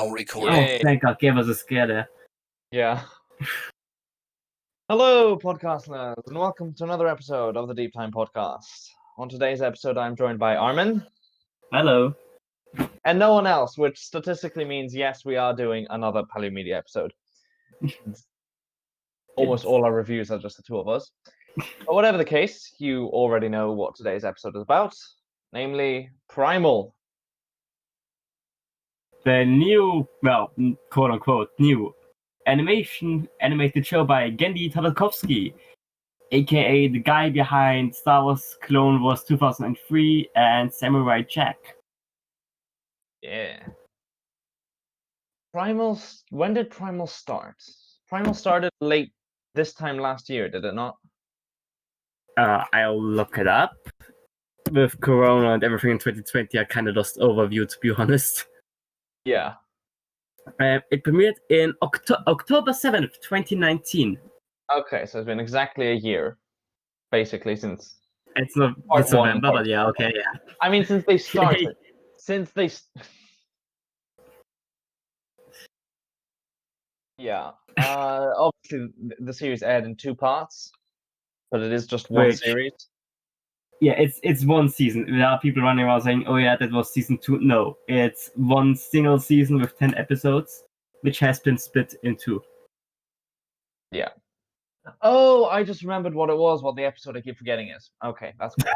Now recording. Oh, thank God, gave us a scare there. Yeah. Hello, podcasters, and welcome to another episode of the Deep Time Podcast. On today's episode, I'm joined by Armin. Hello. And no one else, which statistically means, yes, we are doing another Paleomedia episode. Almost all our reviews are just the two of us. But whatever the case, you already know what today's episode is about, namely Primal. The new, well, quote-unquote, new animated show by Genndy Tartakovsky, aka the guy behind Star Wars Clone Wars 2003 and Samurai Jack. Yeah. When did Primal start? Primal started late this time last year, did it not? I'll look it up. With Corona and everything in 2020, I kind of lost overview, to be honest. Yeah. It premiered in October 7th, 2019. Okay, so it's been exactly a year, basically, since... It's not Part one, November, part but yeah, okay, yeah. I mean, since they started. Yeah. Obviously, the series aired in two parts, but it is just one series. Yeah, it's one season. There are people running around saying, oh yeah, that was season 2. No, it's one single season with 10 episodes, which has been split in two. Yeah. Oh, I just remembered what it was, what the episode I keep forgetting is. Okay, that's cool.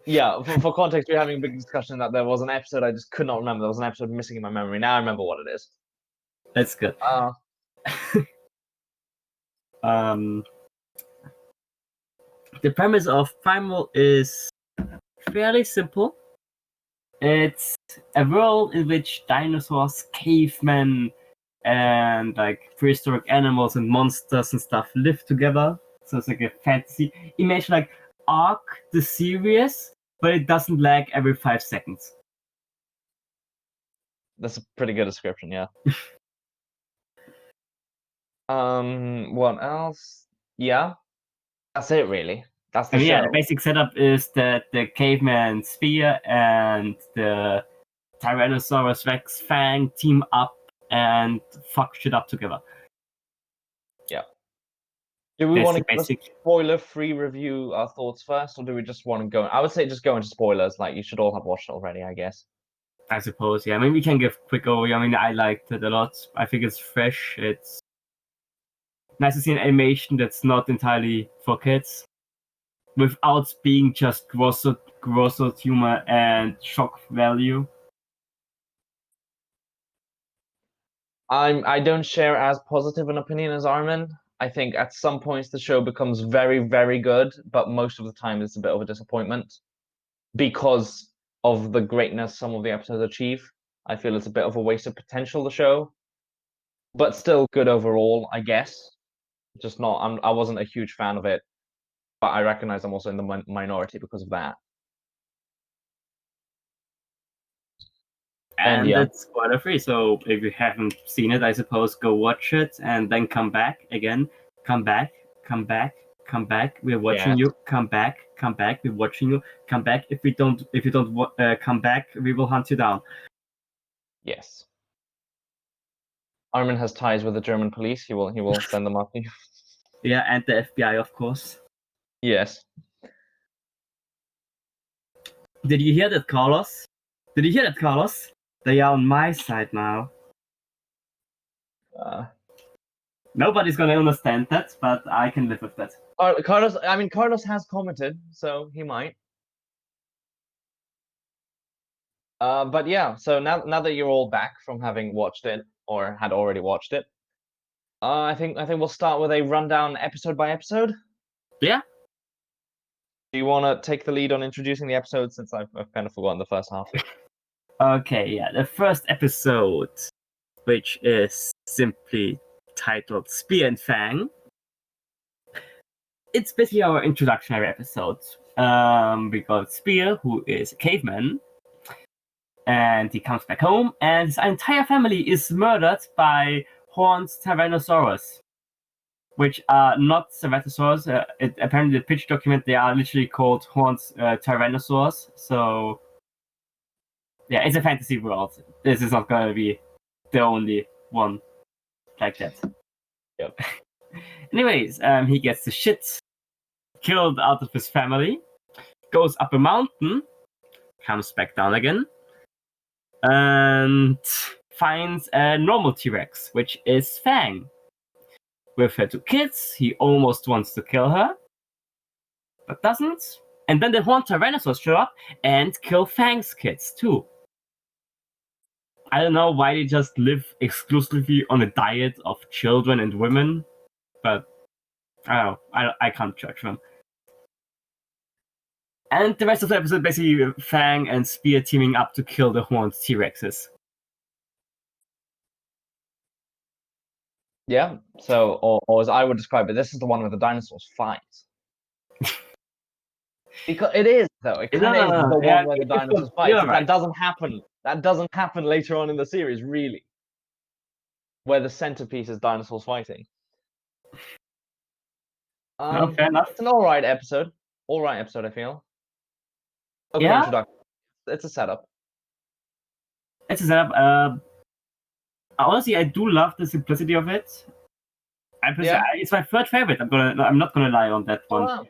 Yeah, for context, we're having a big discussion that there was an episode I just could not remember. There was an episode missing in my memory. Now I remember what it is. That's good. The premise of Primal is fairly simple. It's a world in which dinosaurs, cavemen, and like prehistoric animals and monsters and stuff live together. So it's like a fantasy. Imagine like Ark, the series, but it doesn't lag every 5 seconds. That's a pretty good description, yeah. What else? Yeah. That's it, really. That's the show. Yeah, the basic setup is that the caveman Spear and the Tyrannosaurus Rex Fang team up and fuck shit up together. Yeah. Do we want to give Basic. a spoiler-free review our thoughts first, or do we just want to go? I would say just go into spoilers. Like, you should all have watched it already, I guess. I suppose, yeah. I mean, we can give quick overview. I mean, I liked it a lot. I think it's fresh. It's nice to see an animation that's not entirely for kids, without being just gross humor and shock value. I don't share as positive an opinion as Armin. I think at some points the show becomes very, very good, but most of the time it's a bit of a disappointment because of the greatness some of the episodes achieve. I feel it's a bit of a waste of potential, the show, but still good overall, I guess. Just not. I wasn't a huge fan of it, but I recognize I'm also in the minority because of that. And yeah, it's spoiler free, so if you haven't seen it, I suppose go watch it and then come back again. Come back. We're watching you. Come back. We're watching you. Come back. If you don't come back, we will hunt you down. Yes. Armin has ties with the German police. He will send them after you. Yeah, and the FBI, of course. Yes. Did you hear that, Carlos? They are on my side now. Nobody's gonna understand that, but I can live with that. Carlos has commented, so he might. But yeah, so now that you're all back from having watched it or had already watched it, I think we'll start with a rundown episode by episode. Yeah. Do you want to take the lead on introducing the episode, since I've kind of forgotten the first half? Okay, yeah, the first episode, which is simply titled Spear and Fang. It's basically our introductory episode. We got Spear, who is a caveman, and he comes back home, and his entire family is murdered by horned Tyrannosaurus, which are not Ceratosaurus. Apparently, the pitch document, they are literally called horned Tyrannosaurs. So, yeah, it's a fantasy world. this is not gonna be the only one like that. Yep. Anyways, he gets the shit killed out of his family, goes up a mountain, comes back down again, and finds a normal T-Rex, which is Fang. With her 2 kids, he almost wants to kill her, but doesn't. And then the horned Tyrannosaurs show up and kill Fang's kids too. I don't know why they just live exclusively on a diet of children and women, but I don't know. I can't judge them. And the rest of the episode basically Fang and Spear teaming up to kill the horned T-Rexes. Yeah. So, or as I would describe it, this is the one where the dinosaurs fight. Because it is though. It kind of is the one where the dinosaurs fight. Right. That doesn't happen. That doesn't happen later on in the series, really. Where the centerpiece is dinosaurs fighting. No, fair enough. It's an alright episode. Alright episode, I feel. Okay, Yeah. introduction. It's a setup. It's a setup. Honestly, I do love the simplicity of it. It's my third favorite. I'm not gonna lie on that one. Wow.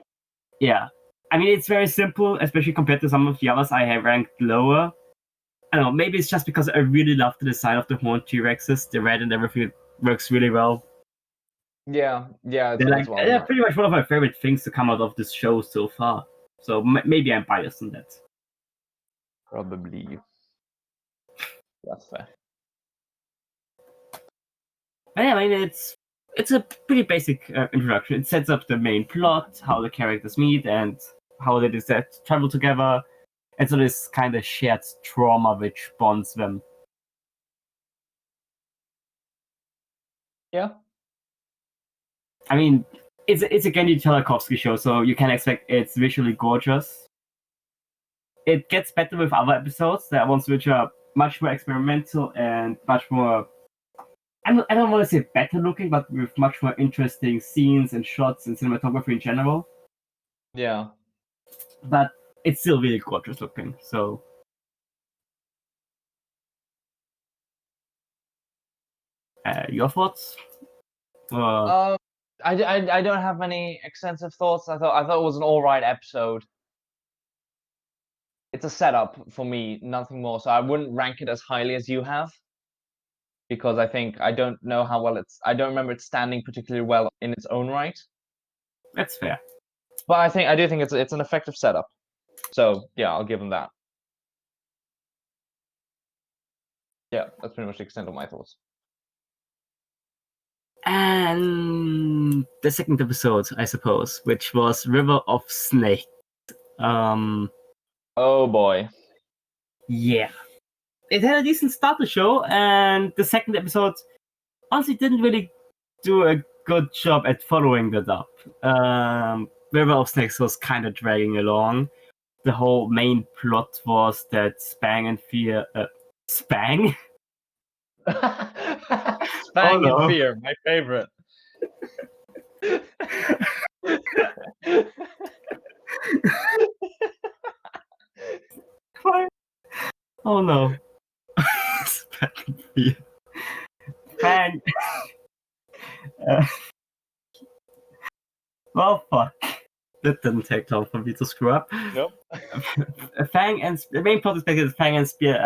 Yeah, I mean it's very simple, especially compared to some of the others I have ranked lower. I don't know. Maybe it's just because I really love the design of the horned T-Rexes. The red and everything works really well. Yeah. They're pretty much one of my favorite things to come out of this show so far. So maybe I'm biased on that. Probably. That's fair. But yeah, I mean it's a pretty basic introduction. It sets up the main plot, how the characters meet, and how they decide to travel together, and so this kind of shared trauma which bonds them. Yeah. I mean, it's a Gendy Tartakovsky show, so you can expect it's visually gorgeous. It gets better with other episodes, the ones which are much more experimental and much more. I don't want to say better looking, but with much more interesting scenes and shots and cinematography in general. Yeah. But it's still really gorgeous looking. So. Your thoughts? I don't have any extensive thoughts. I thought it was an alright episode. It's a setup for me, nothing more. So I wouldn't rank it as highly as you have. Because I don't know how well I don't remember it standing particularly well in its own right. That's fair. But I do think it's an effective setup. So yeah, I'll give them that. Yeah, that's pretty much the extent of my thoughts. And the second episode, I suppose, which was River of Snakes. Oh boy. Yeah. It had a decent start to the show, and the second episode honestly didn't really do a good job at following that up. River of Snakes was kind of dragging along. The whole main plot was that Spang and Fear... Spang? Spang and Fear, my favorite. Oh no. Spang and Fear. Spang. Well, fuck. That didn't take long for me to screw up. Nope. Fang and the main plot is basically Fang and Spear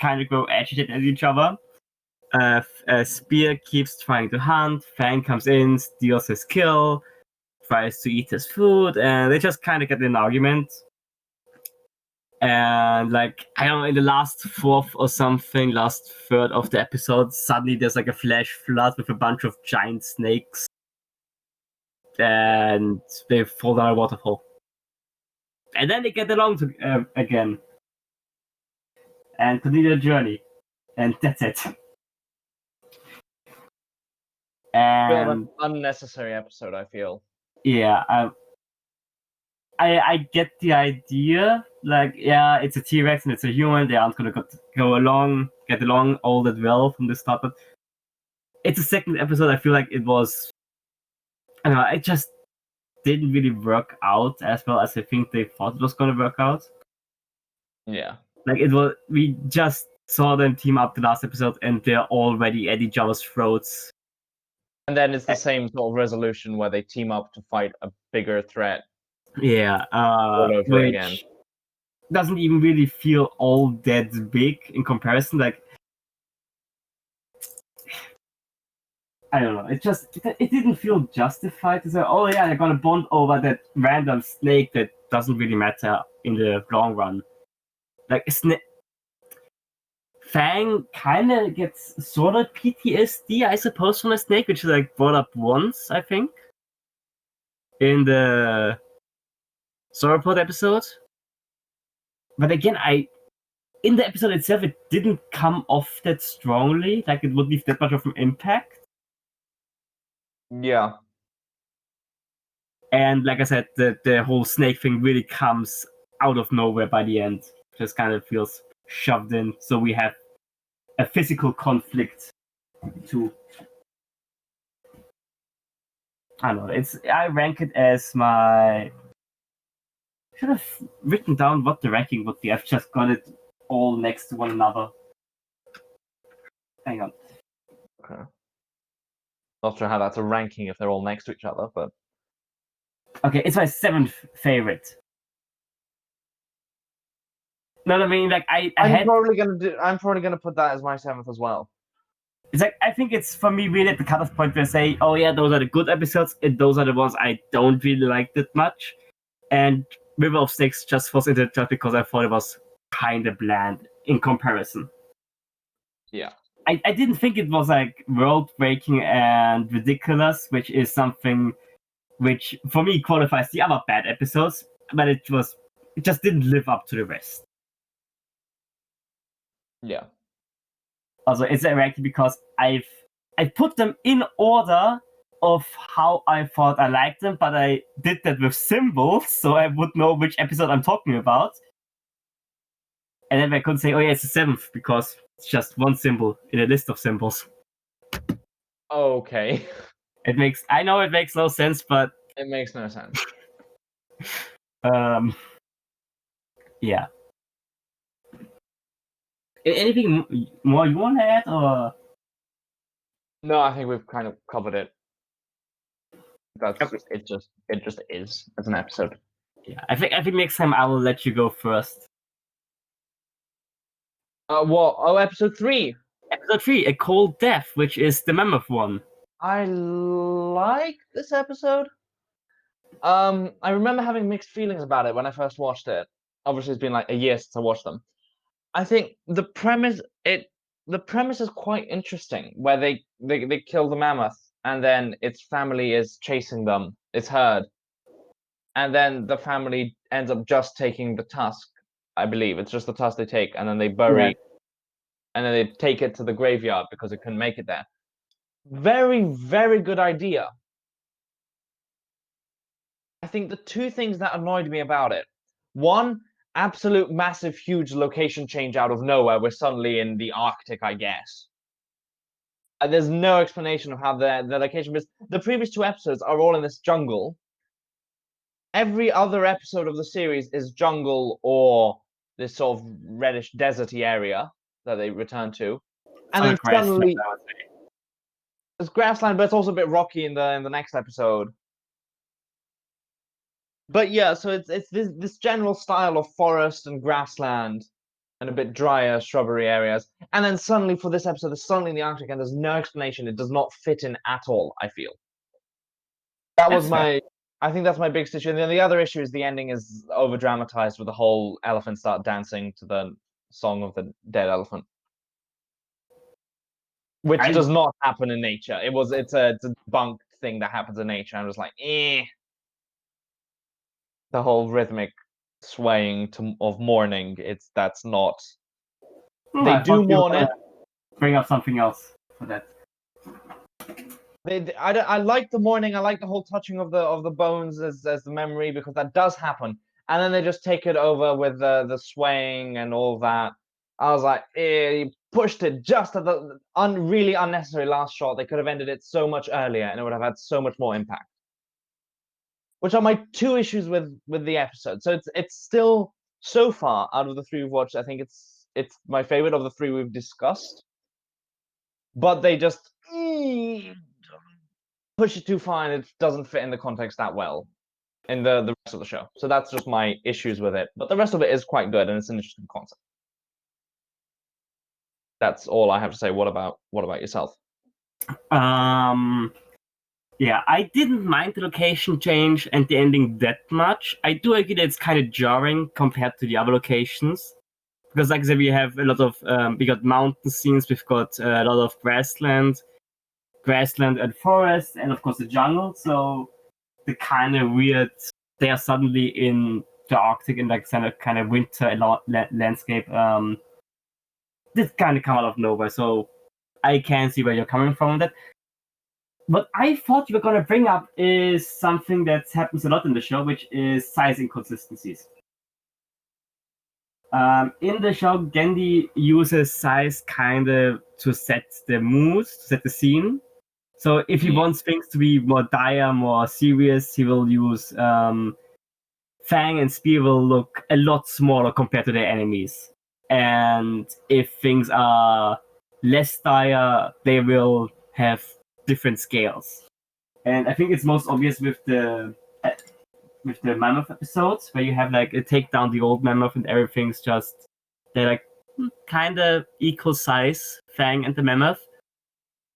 kind of grow agitated at each other. Spear keeps trying to hunt. Fang comes in, steals his kill, tries to eat his food, and they just kind of get in an argument. And like I don't know, in the last third of the episode, suddenly there's like a flash flood with a bunch of giant snakes. And they fall down a waterfall. And then they get along again. And continue the journey. And that's it. And Bit of an unnecessary episode, I feel. Yeah, I get the idea. Like, yeah, it's a T-Rex and it's a human. They aren't gonna get along all that well from the start. But it's a second episode. I feel like it was. I don't know. It just didn't really work out as well as I think they thought it was gonna work out. Yeah. Like we just saw them team up the last episode, and they're already at each other's throats. And then it's the same sort of resolution where they team up to fight a bigger threat. Yeah, all over which again. doesn't even really feel all that big in comparison. Like, I don't know. It didn't feel justified to say, oh yeah, they're gonna bond over that random snake that doesn't really matter in the long run. Like, Fang kind of gets sort of PTSD, I suppose, from a snake, which is like brought up once, I think, in the Sauropod episode. But again, in the episode itself, it didn't come off that strongly, like it would leave that much of an impact. Yeah. And like I said, the whole snake thing really comes out of nowhere by the end. Just kind of feels shoved in. So we have a physical conflict too. I don't know. I rank it as my. Should have written down what the ranking would be. I've just got it all next to one another. Hang on. Okay. Not sure how that's a ranking if they're all next to each other, but Okay, it's my 7th favorite. No, I mean, like I'm probably gonna put that as my 7th as well. It's like, I think it's for me really at the cutoff point where I say, oh yeah, those are the good episodes, and those are the ones I don't really like that much. And River of Snakes just falls into it just because I thought it was kind of bland in comparison. Yeah. I didn't think it was like world breaking and ridiculous, which is something which for me qualifies the other bad episodes, but it just didn't live up to the rest. Yeah. Also, it's erratic because I put them in order of how I thought I liked them, but I did that with symbols, so I would know which episode I'm talking about. And then I couldn't say, oh yeah, it's the 7th, because it's just one symbol in a list of symbols. Okay. I know it makes no sense, but It makes no sense. Yeah. Anything more you want to add, or? No, I think we've kind of covered it. It just is as an episode. Yeah, I think next time I will let you go first. What? Oh, episode 3. Episode 3, A Cold Death, which is the mammoth one. I like this episode. I remember having mixed feelings about it when I first watched it. Obviously, it's been like a year since I watched them. I think the premise is quite interesting, where they kill the mammoth and then its family is chasing them, its herd, and then the family ends up just taking the tusk. I believe it's just the tusk they take, and then they bury, and then they take it to the graveyard because it couldn't make it there. Very, very good idea. I think the two things that annoyed me about it: one, absolute massive huge location change out of nowhere. We're suddenly in the Arctic, I guess. And there's no explanation of how the location is. The previous 2 episodes are all in this jungle. Every other episode of the series is jungle or this sort of reddish deserty area that they return to. And then suddenly it's grassland, but it's also a bit rocky in the next episode. But yeah, so it's this general style of forest and grassland and a bit drier shrubbery areas. And then suddenly for this episode, it's suddenly in the Arctic and there's no explanation. It does not fit in at all, I feel. I think that's my biggest issue. And then the other issue is the ending is over dramatized with the whole elephant start dancing to the song of the dead elephant. Which does not happen in nature. It's a debunked thing that happens in nature. I'm just like, the whole rhythmic swaying of mourning, that's not. They do mourn it. Bring up something else for that. I like the mourning. I like the whole touching of the bones as the memory, because that does happen. And then they just take it over with the swaying and all that. I was like, you pushed it just at the really unnecessary last shot. They could have ended it so much earlier, and it would have had so much more impact. Which are my 2 issues with the episode. So it's still, so far out of the 3 we've watched, I think it's it's my favorite of the three we've discussed. But they just push it too far, and it doesn't fit in the context that well in the rest of the show. So that's just my issues with it. But the rest of it is quite good, and it's an interesting concept. That's all I have to say. What about yourself? Yeah, I didn't mind the location change and the ending that much. I do agree that it's kind of jarring compared to the other locations. Because, like I said, we have a lot of, we got mountain scenes, we've got a lot of grassland and forest, and of course the jungle. So the kind of weird, they are suddenly in the Arctic in like kind of winter landscape. This kind of come out of nowhere. So I can see where you're coming from on that. What I thought you were going to bring up is something that happens a lot in the show, which is size inconsistencies. In the show, Gendy uses size kind of to set the mood, to set the scene. So if he wants things to be more dire, more serious, he will use Fang and Spear will look a lot smaller compared to their enemies. And if things are less dire, they will have different scales. And I think it's most obvious with the mammoth episodes, where you have like a take down the old mammoth and everything's just, they're like kind of equal size, Fang and the mammoth.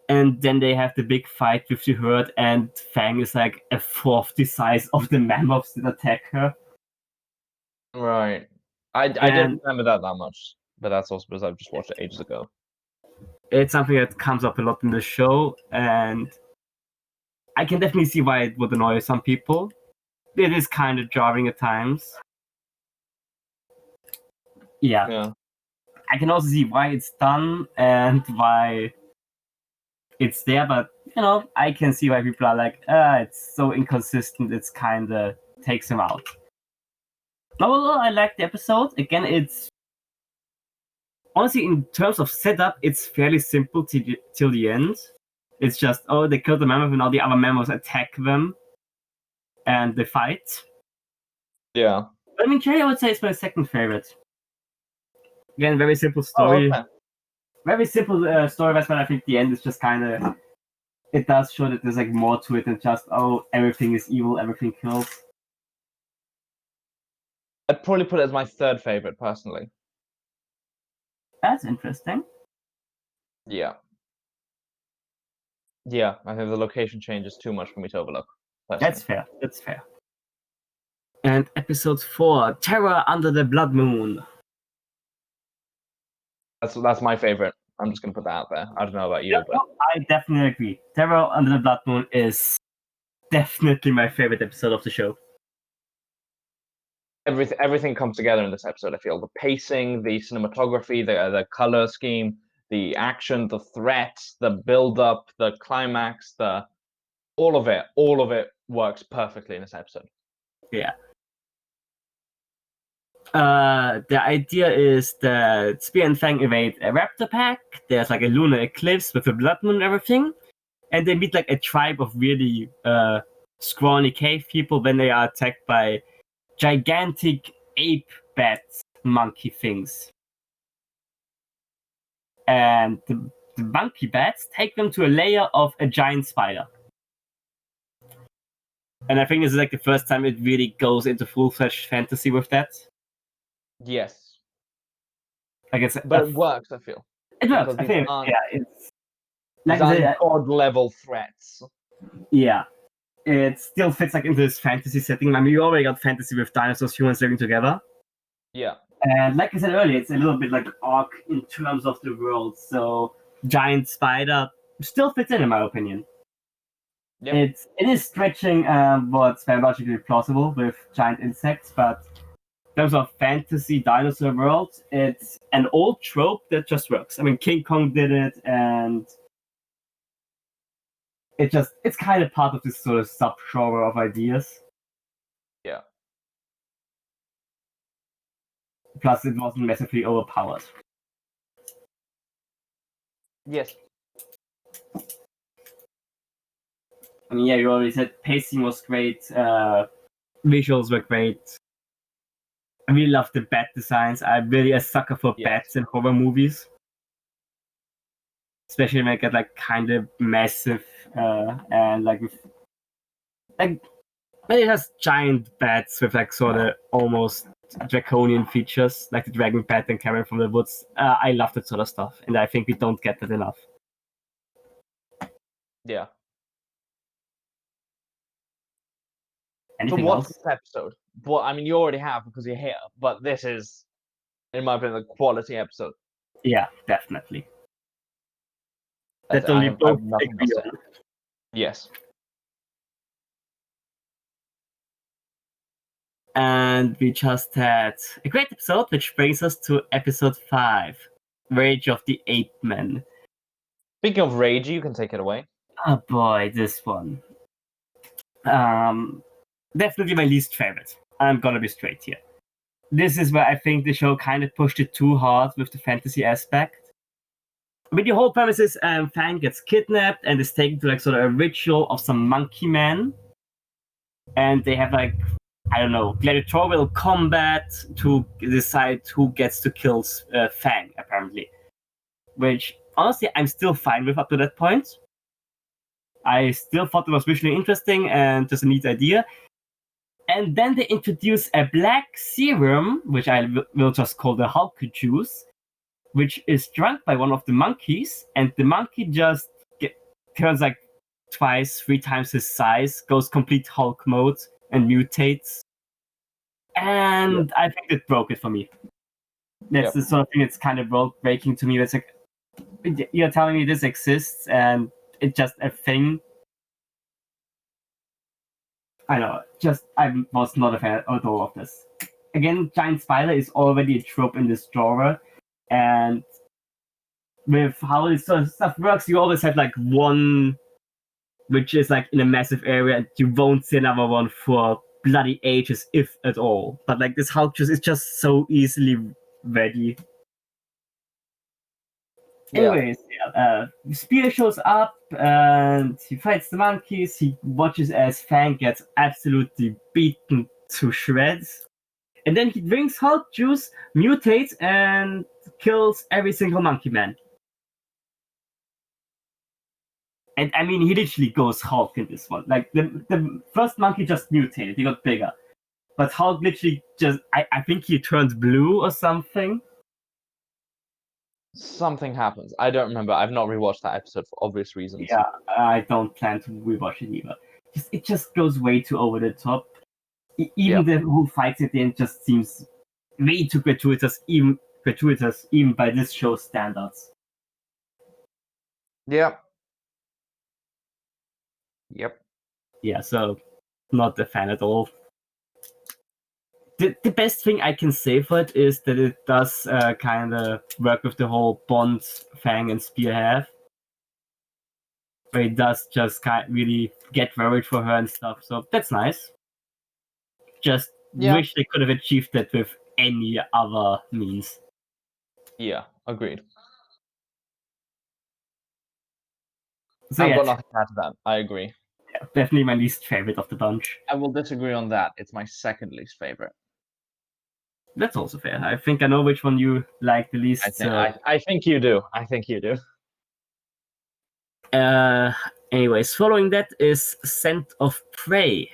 And then they have the big fight with the herd, and Fang is like a fourth the size of the mammoths that attack her. Right. I didn't remember that much, but that's also because I've just watched it ages ago. It's something that comes up a lot in the show, and I can definitely see why it would annoy some people. It is kind of jarring at times. Yeah. I can also see why it's done and why it's there, but I can see why people are like, it's so inconsistent, it's kind of takes him out. But overall, I like the episode. Again, it's honestly, in terms of setup, it's fairly simple till the end. It's just, they killed the mammoth and all the other mammoths attack them and they fight. Yeah. But I mean, Cherry, I would say, is my second favorite. Again, very simple story. Oh, okay. Very simple story, but I think the end is just kind of, it does show that there's like more to it than just, everything is evil, everything kills. I'd probably put it as my third favorite, personally. That's interesting. Yeah. Yeah, I think the location change is too much for me to overlook. Personally. That's fair. And episode 4, Terror Under the Blood Moon. That's my favorite. I'm just gonna put that out there. I don't know about you, but No, I definitely agree. Terror Under the Blood Moon is definitely my favorite episode of the show. everything comes together in this episode. I feel the pacing, the cinematography, the color scheme, the action, the threats, the build up, the climax, all of it works perfectly in this episode. Yeah. The idea is that Spear and Fang evade a raptor pack. There's like a lunar eclipse with a blood moon and everything. And they meet like a tribe of really scrawny cave people when they are attacked by gigantic ape bat monkey things. And the monkey bats take them to a layer of a giant spider. And I think this is like the first time it really goes into full-fledged fantasy with that. Yes. I guess, but it works, I feel. It works. I think, it's like god level threats. Yeah, it still fits like into this fantasy setting. I mean, you already got fantasy with dinosaurs, humans living together. Yeah. And like I said earlier, it's a little bit like Ark in terms of the world. So giant spider still fits in my opinion. Yep. It is stretching what's biologically plausible with giant insects, but in terms of fantasy dinosaur world, it's an old trope that just works. I mean, King Kong did it, and it's kind of part of this sort of subgenre of ideas. Yeah. Plus, it wasn't massively overpowered. Yes. I mean, yeah, you already said pacing was great, visuals were great. I really love the bat designs. I'm really a sucker for bats in horror movies. Especially when I get like kind of massive and like when it has giant bats with like sort of almost draconian features, like the dragon bat and Karen from the Woods. I love that sort of stuff, and I think we don't get that enough. Yeah. Anything so what's else? this episode? Well, I mean, you already have because you're here, but this is, in my opinion, a quality episode. Yeah, definitely. I That only have both nothing agree else to on. say. Yes. And we just had a great episode, which brings us to episode 5, Rage of the Ape Men. Speaking of rage, you can take it away. Oh boy, this one. Definitely my least favorite. I'm gonna be straight here. This is where I think the show kind of pushed it too hard with the fantasy aspect. But the whole premise is Fang gets kidnapped and is taken to like sort of a ritual of some monkey man. And they have like, I don't know, gladiatorial combat to decide who gets to kill Fang, apparently. Which, honestly, I'm still fine with up to that point. I still thought it was visually interesting and just a neat idea. And then they introduce a black serum, which I will just call the Hulk juice, which is drunk by one of the monkeys, and the monkey just turns like twice, 3 times his size, goes complete Hulk mode, and mutates. And I think that broke it for me. That's the sort of thing that's kind of world breaking to me. It's like, you're telling me this exists and it's just a thing. I know, I was not a fan at all of this. Again, giant spider is already a trope in this genre, and with how this sort of stuff works, you always have like one which is like in a massive area, and you won't see another one for bloody ages, if at all. But like this Hulk is just so easily ready. Anyways, Spear shows up and he fights the monkeys. He watches as Fang gets absolutely beaten to shreds. And then he drinks Hulk juice, mutates, and kills every single monkey man. And I mean, he literally goes Hulk in this one. Like, the first monkey just mutated, he got bigger. But Hulk literally just, I think he turned blue or something. Something happens. I don't remember. I've not rewatched that episode for obvious reasons. Yeah, I don't plan to rewatch it either. It just goes way too over the top. Even the who fights at the end just seems way too gratuitous, even by this show's standards. Yep. Yeah, so not a fan at all. The best thing I can say for it is that it does kind of work with the whole bond Fang and Spear have. Where it does just really get worried for her and stuff, so that's nice. Just wish they could have achieved that with any other means. Yeah, agreed. So I've got nothing to add to that. I agree. Yeah, definitely my least favorite of the bunch. I will disagree on that. It's my second least favorite. That's also fair. I think I know which one you like the least. I think you do. I think you do. Anyways, following that is Scent of Prey,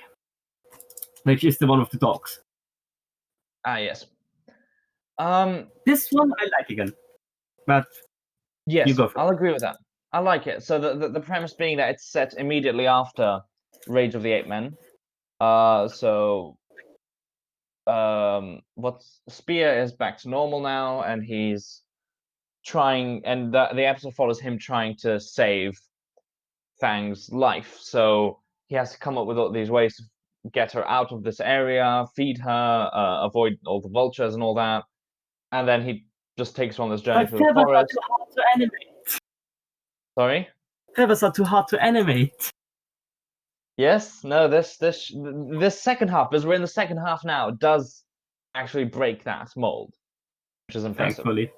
which is the one with the dogs. Ah, yes. This one I like again, but yes, you go first. I'll agree with that. I like it. So the premise being that it's set immediately after Rage of the Ape Men. What's Spear is back to normal now, and he's trying, and the episode follows him trying to save Fang's life. So he has to come up with all these ways to get her out of this area, feed her, avoid all the vultures and all that, and then he just takes her on this journey through the forest. Too hard to animate. Sorry? Trevor's are too hard to animate. Yes, no, this second half, as we're in the second half now, does actually break that mold, which is impressive. Thankfully.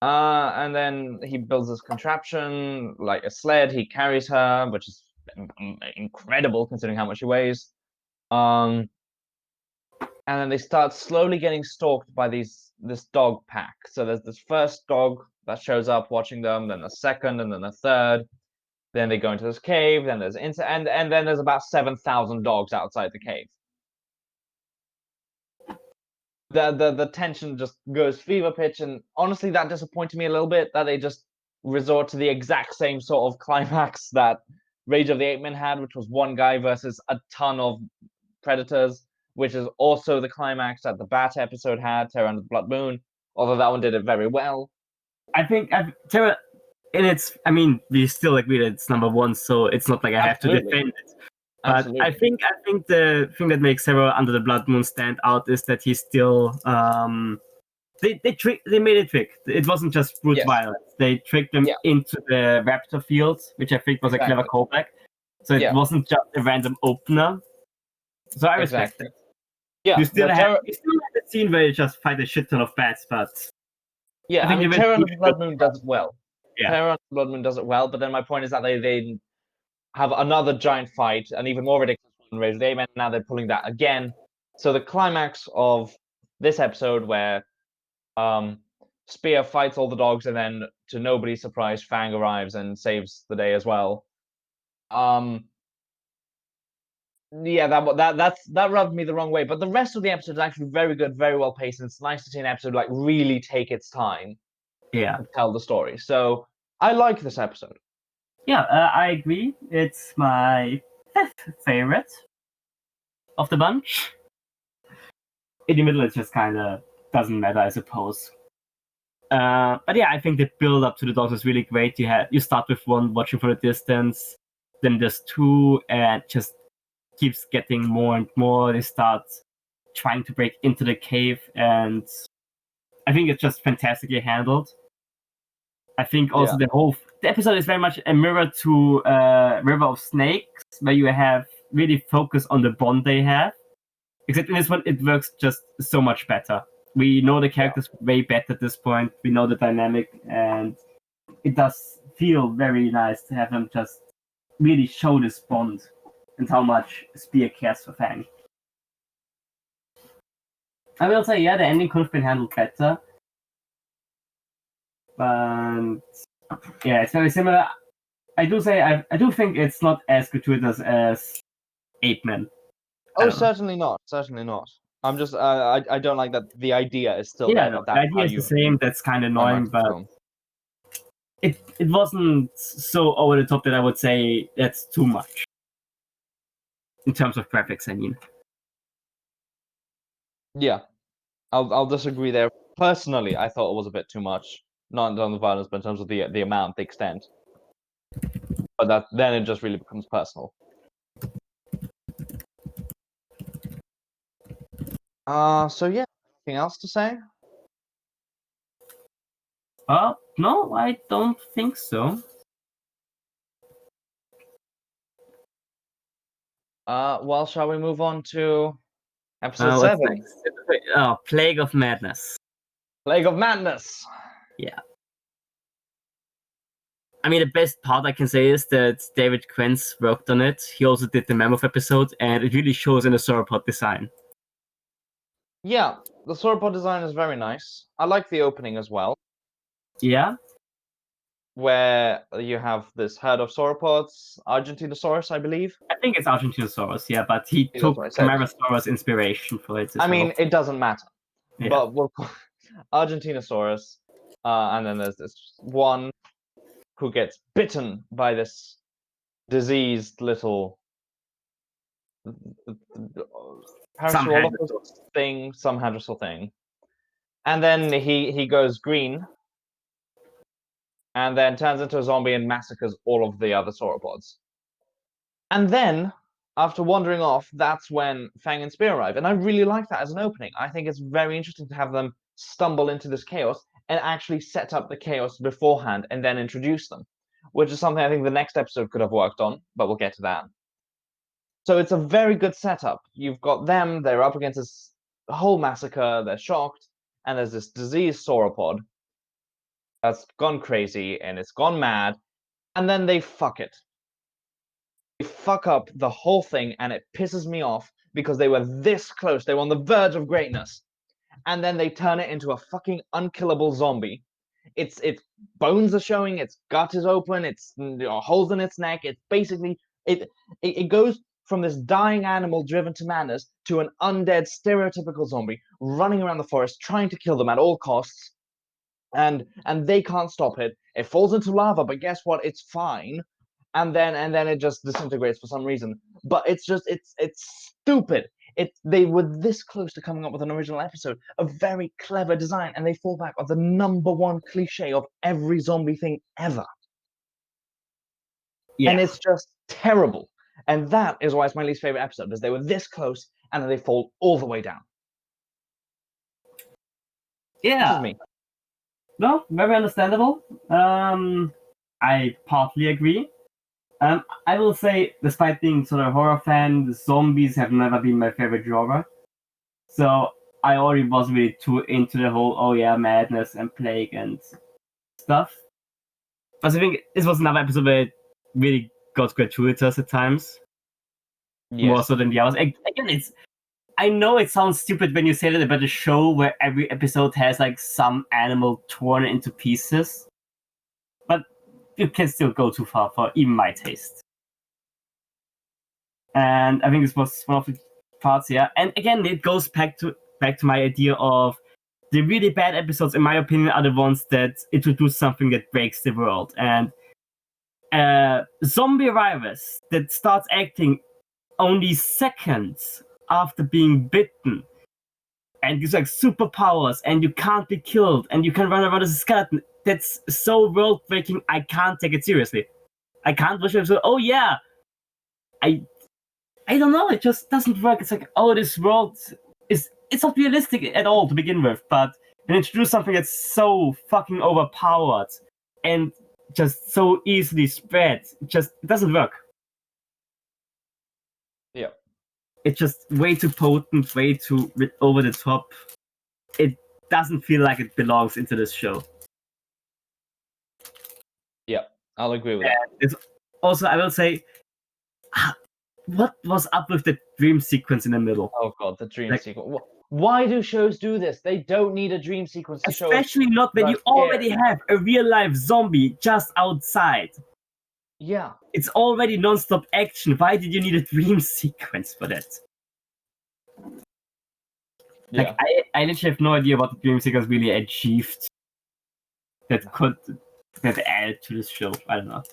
And then he builds this contraption, like a sled. He carries her, which is incredible considering how much she weighs. and then they start slowly getting stalked by this dog pack. So there's this first dog that shows up watching them, then a second, and then a third. Then they go into this cave. Then there's and then there's about 7,000 dogs outside the cave. The tension just goes fever pitch, and honestly, that disappointed me a little bit that they just resort to the exact same sort of climax that Rage of the Ape Men had, which was one guy versus a ton of predators, which is also the climax that the Bat episode had, Terror Under the Blood Moon, although that one did it very well. I think Terror, and it's. I mean, we still agree that it's number one, so it's not like I have to defend it. But Absolutely. I think the thing that makes Serum Under the Blood Moon stand out is that he's still they made a trick. It wasn't just brute violence. They tricked them into the raptor field, which I think was a clever callback. So it wasn't just a random opener. So I respect it. Yeah, you still have the scene where you just fight a shit ton of bats, but I mean, Terror Under the Blood Moon does it well. Yeah. Terror Under the Blood Moon does it well, but then my point is that they have another giant fight, an even more ridiculous one, Rage of the Ape Men, and now they're pulling that again. So the climax of this episode where Spear fights all the dogs, and then to nobody's surprise, Fang arrives and saves the day as well. That rubbed me the wrong way. But the rest of the episode is actually very good, very well paced, and it's nice to see an episode like really take its time to tell the story. So I like this episode. Yeah, I agree. It's my fifth favorite of the bunch. In the middle, it just kind of doesn't matter, I suppose. But yeah, I think the build up to the dogs is really great. You start with one watching from a distance, then there's two, and just keeps getting more and more. They start trying to break into the cave, and I think it's just fantastically handled. I think also the episode is very much a mirror to River of Snakes, where you have really focus on the bond they have. Except in this one, it works just so much better. We know the characters way better at this point. We know the dynamic, and it does feel very nice to have them just really show this bond and how much Spear cares for Fang. I will say, the ending could have been handled better. But it's very similar. I do think it's not as gratuitous as Ape Men. Oh, certainly not. Certainly not. I'm just I don't like that the idea is still there. The idea is the same. That's kind of annoying, but it wasn't so over the top that I would say that's too much in terms of graphics. I mean, yeah, I'll disagree there. Personally, I thought it was a bit too much. Not in terms of violence, but in terms of the amount, the extent. But then it just really becomes personal. So yeah, anything else to say? No, I don't think so. Well, shall we move on to episode 7? Plague of Madness. Plague of Madness. Yeah. I mean, the best part I can say is that David Quentz worked on it. He also did the Mammoth episode, and it really shows in the sauropod design. Yeah, the sauropod design is very nice. I like the opening as well. Yeah. Where you have this herd of sauropods, Argentinosaurus, I believe. I think it's Argentinosaurus, yeah, but he took Camarasaurus inspiration for it. I mean, it doesn't matter. Yeah. But we'll call Argentinosaurus, and then there's this one who gets bitten by this diseased little Parasaurolophus thing, some hadrosaur thing. And then he goes green, and then turns into a zombie and massacres all of the other sauropods. And then, after wandering off, that's when Fang and Spear arrive. And I really like that as an opening. I think it's very interesting to have them stumble into this chaos and actually set up the chaos beforehand and then introduce them, which is something I think the next episode could have worked on, but we'll get to that. So it's a very good setup. You've got them, they're up against this whole massacre, they're shocked, and there's this diseased sauropod that's gone crazy and it's gone mad, and then they fuck it. They fuck up the whole thing, and it pisses me off because they were this close. They were on the verge of greatness. And then they turn it into a fucking unkillable zombie. Its bones are showing, its gut is open, its holes in its neck. It's basically it goes from this dying animal driven to madness to an undead stereotypical zombie running around the forest trying to kill them at all costs. And they can't stop it. It falls into lava, but guess what? It's fine. And then it just disintegrates for some reason. But it's stupid. They were this close to coming up with an original episode, a very clever design, and they fall back on the number one cliche of every zombie thing ever. Yeah. And it's just terrible. And that is why it's my least favorite episode, because they were this close and then they fall all the way down. Yeah. This is me. No, very understandable. I partly agree. I will say, despite being sort of a horror fan, the zombies have never been my favorite genre. So I already wasn't really too into the whole, madness and plague and stuff. But I think this was another episode where it really got gratuitous at times. Yes. More so than the others. Again, I know it sounds stupid when you say that about a show where every episode has like some animal torn into pieces. But you can still go too far for even my taste. And I think this was one of the parts here. And again, it goes back to my idea of the really bad episodes, in my opinion, are the ones that introduce something that breaks the world. And zombie virus that starts acting only seconds after being bitten, and gives like superpowers, and you can't be killed, and you can run around as a skeleton. That's so world breaking. I can't take it seriously. I can't watch it. So, I don't know. It just doesn't work. It's like, this world it's not realistic at all to begin with. But when you introduce something that's so fucking overpowered and just so easily spread, it doesn't work. Yeah. It's just way too potent, way too over the top. It doesn't feel like it belongs into this show. Yeah, I'll agree with that. Also, I will say, what was up with the dream sequence in the middle? Oh god, the dream sequence. Why do shows do this? They don't need a dream sequence to show us. Especially not when you already have a real life zombie just outside. Yeah. It's already non-stop action. Why did you need a dream sequence for that? Yeah. Like, I literally have no idea what the dream sequence really achieved that added to this show. I don't know.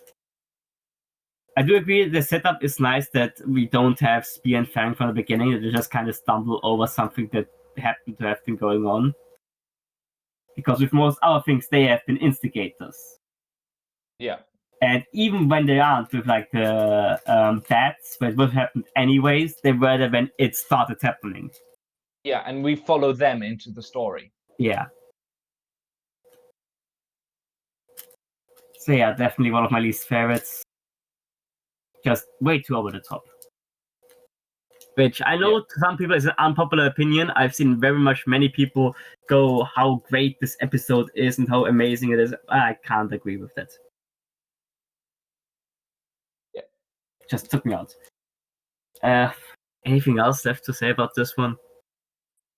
I do agree the setup is nice that we don't have Spear and Fang from the beginning, that they just kind of stumble over something that happened to have been going on. Because with most other things, they have been instigators. Yeah. And even when they aren't, with like the bats, where it would have happened anyways, they were there when it started happening. Yeah, and we follow them into the story. Yeah. So yeah, definitely one of my least favorites. Just way too over the top. Which I know to some people is an unpopular opinion. I've seen very much many people go how great this episode is and how amazing it is. I can't agree with that. Yeah. Just took me out. Anything else left to say about this one?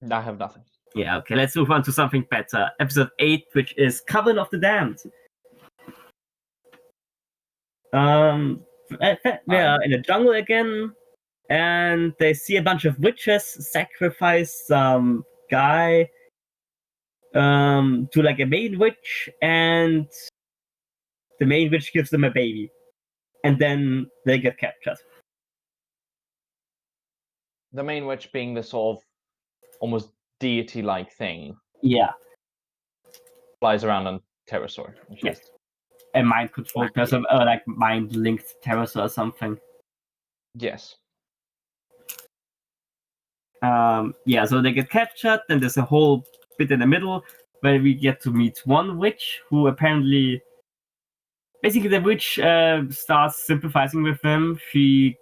I have nothing. Yeah, okay, let's move on to something better. Episode 8, which is Coven of the Damned. We are in the jungle again, and they see a bunch of witches sacrifice some guy to like a main witch, and the main witch gives them a baby, and then they get captured. The main witch being the sort of almost deity-like thing. Yeah. Flies around on pterosaur. Yes. A mind-controlled person, or like mind-linked pterosaur or something. Yes. So they get captured, then there's a whole bit in the middle where we get to meet one witch who apparently... Basically, the witch starts sympathizing with them. She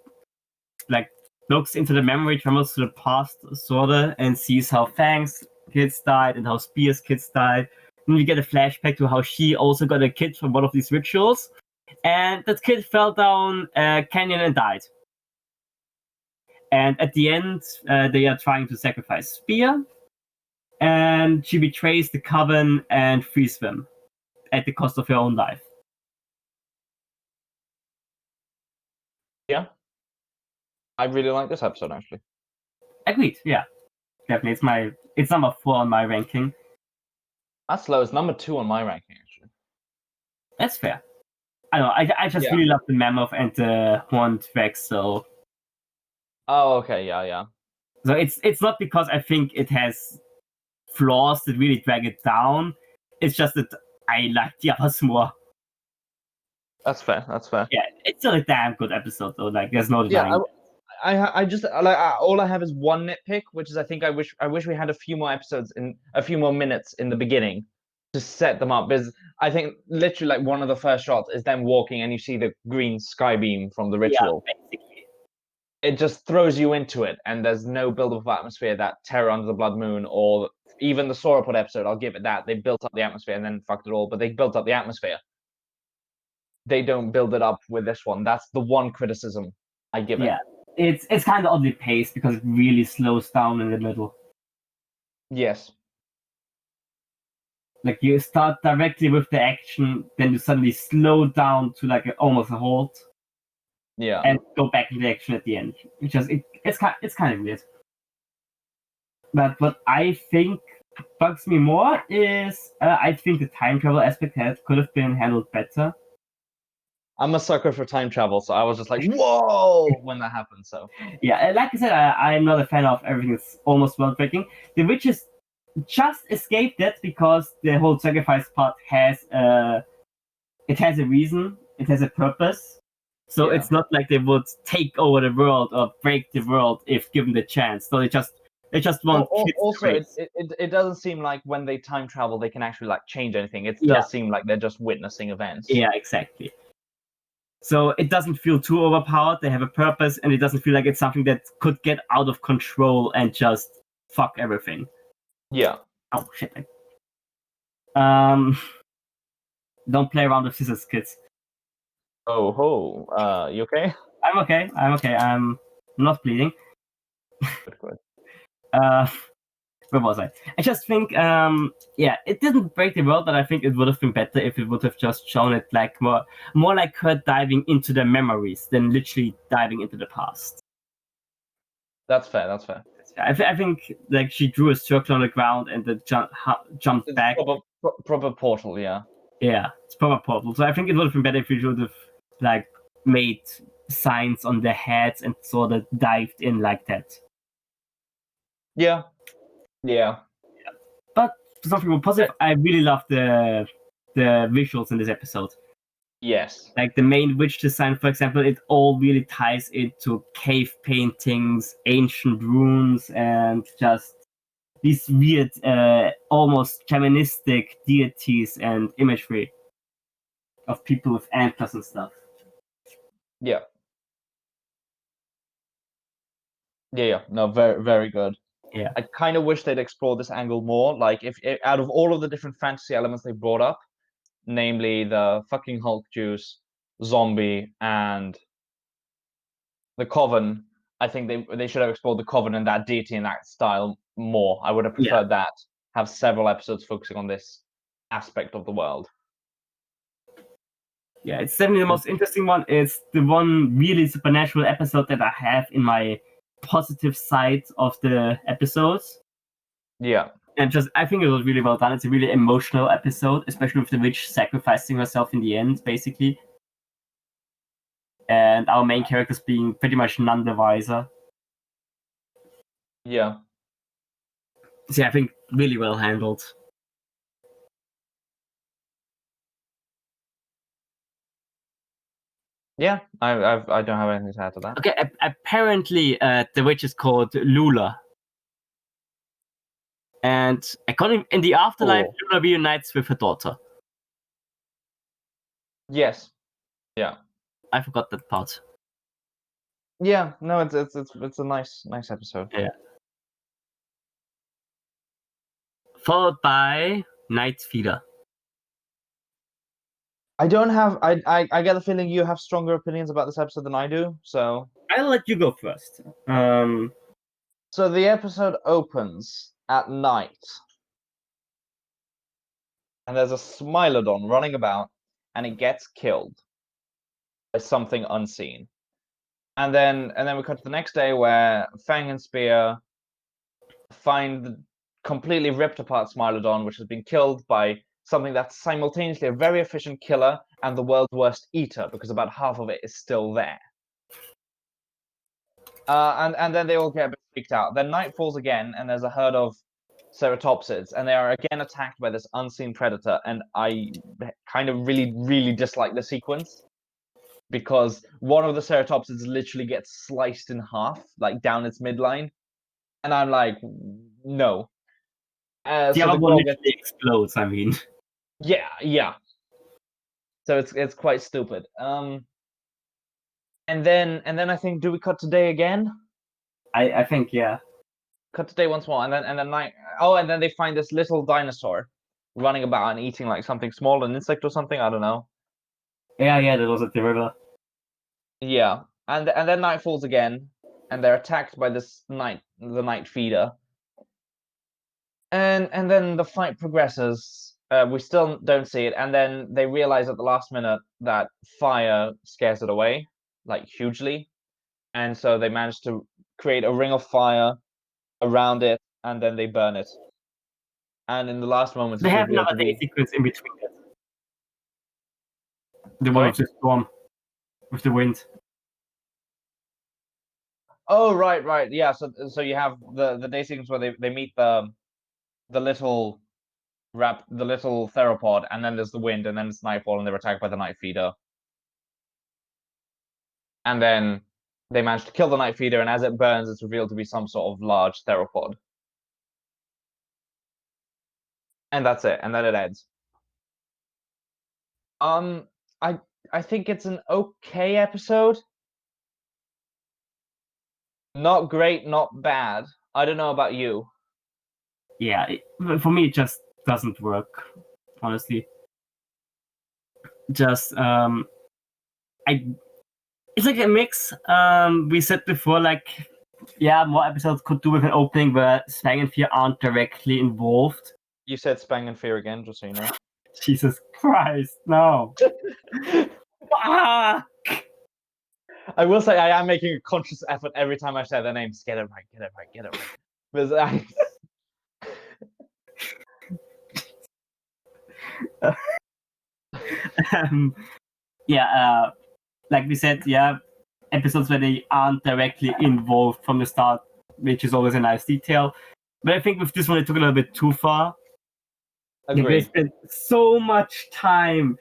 looks into the memory, travels to the past, sorta, and sees how Fang's kids died and how Spear's kids died. And we get a flashback to how she also got a kid from one of these rituals. And that kid fell down a canyon and died. And at the end, they are trying to sacrifice Spear, and she betrays the Coven and frees them at the cost of her own life. Yeah. I really like this episode, actually. Agreed, yeah. Definitely. It's number 4 on my ranking. That's low. It's number 2 on my ranking, actually. That's fair. I don't know, I just really love the Mammoth and the Horned Rex, so... Oh, okay, yeah. So it's not because I think it has flaws that really drag it down. It's just that I like the others more. That's fair. Yeah, it's still a damn good episode though. Like, there's no denying. I just like all I have is one nitpick, which is I wish we had a few more episodes in a few more minutes in the beginning to set them up. Because I think literally like one of the first shots is them walking and you see the green sky beam from the ritual. Yeah, basically. It just throws you into it, and there's no build up of atmosphere that Terror Under the Blood Moon or even the Sauropod episode. I'll give it that they built up the atmosphere and then fucked it all, but they built up the atmosphere. They don't build it up with this one. That's the one criticism I give it. Yeah, it's kind of oddly paced because it really slows down in the middle. Yes. Like, you start directly with the action, then you suddenly slow down to like almost a halt. Yeah. And go back into action at the end. It's kind of weird. But what I think bugs me more is I think the time travel aspect could have been handled better. I'm a sucker for time travel, so I was just like, whoa, when that happened. So yeah, like I said, I'm not a fan of everything that's almost world breaking. The Witches just escaped that because the whole sacrifice part has a reason, it has a purpose. So it's not like they would take over the world or break the world if given the chance. So they just want kids also to race. it doesn't seem like when they time travel they can actually like change anything. It Yeah. does seem like they're just witnessing events. Yeah, exactly. So it doesn't feel too overpowered. They have a purpose, and it doesn't feel like it's something that could get out of control and just fuck everything. Yeah. Oh shit. Don't play around with scissors, kids. Oh ho. You okay? I'm okay. I'm not bleeding. Good. Where was I? I just think, it didn't break the world, but I think it would have been better if it would have just shown it like more like her diving into the memories than literally diving into the past. That's fair. I think like she drew a circle on the ground and then jumped It's back. proper portal, yeah. Yeah, it's proper portal. So I think it would have been better if we would have like made signs on their heads and sort of dived in like that. Yeah. But something more positive, I really love the visuals in this episode. Yes. Like the main witch design, for example, it all really ties into cave paintings, ancient runes, and just these weird, almost shamanistic deities and imagery of people with antlers and stuff. Yeah. No, very, very good. Yeah. I kind of wish they'd explore this angle more. Like, if out of all of the different fantasy elements they brought up, namely the fucking Hulk juice, zombie, and the Coven, I think they should have explored the Coven and that deity in that style more. I would have preferred that. Have several episodes focusing on this aspect of the world. Yeah, it's definitely the most interesting one. It's the one really supernatural episode that I have in my positive side of the episodes. Yeah. And I think it was really well done. It's a really emotional episode, especially with the witch sacrificing herself in the end, basically. And our main characters being pretty much none the wiser. Yeah. So yeah, I think really well handled. Yeah, I don't have anything to add to that. Okay, apparently the witch is called Lula. And according in the afterlife, Lula reunites with her daughter. Yes. Yeah. I forgot that part. Yeah, no, it's a nice episode. Yeah. Followed by Night Feeder. I don't have I get the feeling you have stronger opinions about this episode than I do, so I'll let you go first. So the episode opens at night, and there's a Smilodon running about, and it gets killed by something unseen. And then we cut to the next day where Fang and Spear find the completely ripped apart Smilodon, which has been killed by something that's simultaneously a very efficient killer and the world's worst eater, because about half of it is still there. And then they all get a bit freaked out. Then night falls again, and there's a herd of ceratopsids, and they are again attacked by this unseen predator. And I kind of really dislike the sequence, because one of the ceratopsids literally gets sliced in half, like down its midline, and I'm like, no. The other one literally explodes. I mean, yeah. So it's quite stupid. And then I think, do we cut to day again? I think, yeah. Cut to day once more, and then night. Oh, and then they find this little dinosaur running about and eating like something small, an insect or something. I don't know. Yeah, that was at the river. Yeah, and then night falls again, and they're attacked by the night feeder. And then the fight progresses. We still don't see it, and then they realize at the last minute that fire scares it away, like hugely, and so they manage to create a ring of fire around it, and then they burn it. And in the last moments, They it's have revealed another to be... sequence in between that. The one Sorry? with the storm, with the wind. Oh, right, yeah. So you have the day sequence where they meet the little theropod, and then there's the wind, and then it's nightfall, and they're attacked by the night feeder. And then they manage to kill the night feeder, and as it burns, it's revealed to be some sort of large theropod. And that's it, and then it ends. I think it's an okay episode. Not great, not bad. I don't know about you. Yeah, for me it just doesn't work, honestly. Just it's like a mix. We said before, like, yeah, more episodes could do with an opening where Spang and Fear aren't directly involved. You said Spang and Fear again, just so you know. Jesus Christ, no. Ah! I will say I am making a conscious effort every time I say their names. Get it right. Because like we said, yeah, episodes where they aren't directly involved from the start, which is always a nice detail. But I think with this one, it took a little bit too far. Agreed. They spent so much time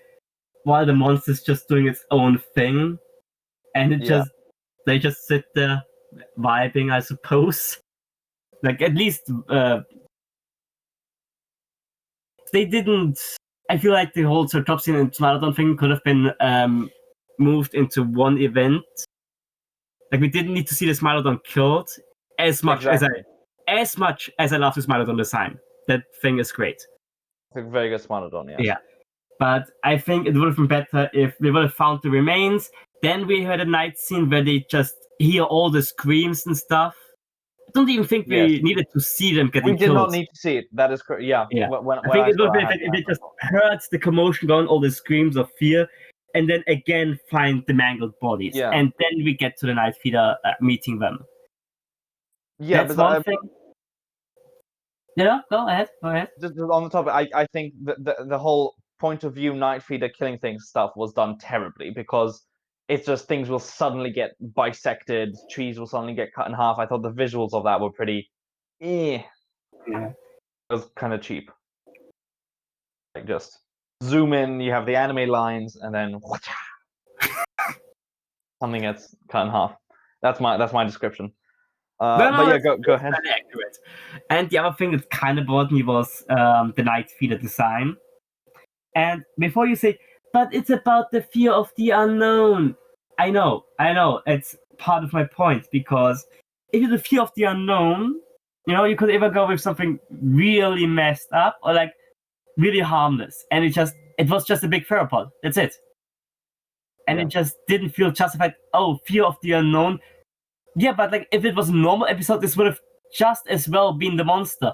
while the monster's just doing its own thing, and they just sit there vibing, I suppose. Like, at least they didn't. I feel like the whole Sartopsian and Smilodon thing could have been moved into one event. Like, we didn't need to see the Smilodon killed as much as I love the Smilodon design. That thing is great. It's a very good Smilodon, yes. Yeah. But I think it would have been better if they would have found the remains. Then we had a night scene where they just hear all the screams and stuff. I don't even think we needed to see them getting killed. We did not need to see it. That is correct. Yeah. I think it would have been if they just heard the commotion going, all the screams of fear, and then again find the mangled bodies. Yeah. And then we get to the night feeder meeting them. Yeah, that's one thing. Yeah, go ahead. Just on the topic, I think the whole point of view night feeder killing things stuff was done terribly, because it's just things will suddenly get bisected, trees will suddenly get cut in half. I thought the visuals of that were pretty Yeah. It was kind of cheap. Like, just zoom in, you have the anime lines, and then something gets cut in half. That's my description. But yeah, go ahead. Accurate. And the other thing that kind of bothered me was the night feeder design. And before you say, but it's about the fear of the unknown. I know, it's part of my point, because if it's the fear of the unknown, you could either go with something really messed up or like really harmless. And it was just a big theropod. That's it. And it just didn't feel justified. Oh, fear of the unknown. Yeah, but like if it was a normal episode, this would have just as well been the monster.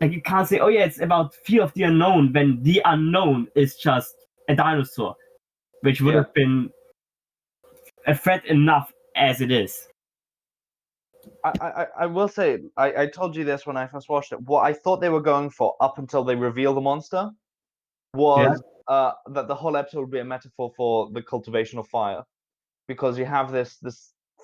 Like you can't say, oh yeah, it's about fear of the unknown when the unknown is just a dinosaur, which would have been a threat enough as it is. I will say, I told you this when I first watched it. What I thought they were going for up until they reveal the monster was that the whole episode would be a metaphor for the cultivation of fire, because you have this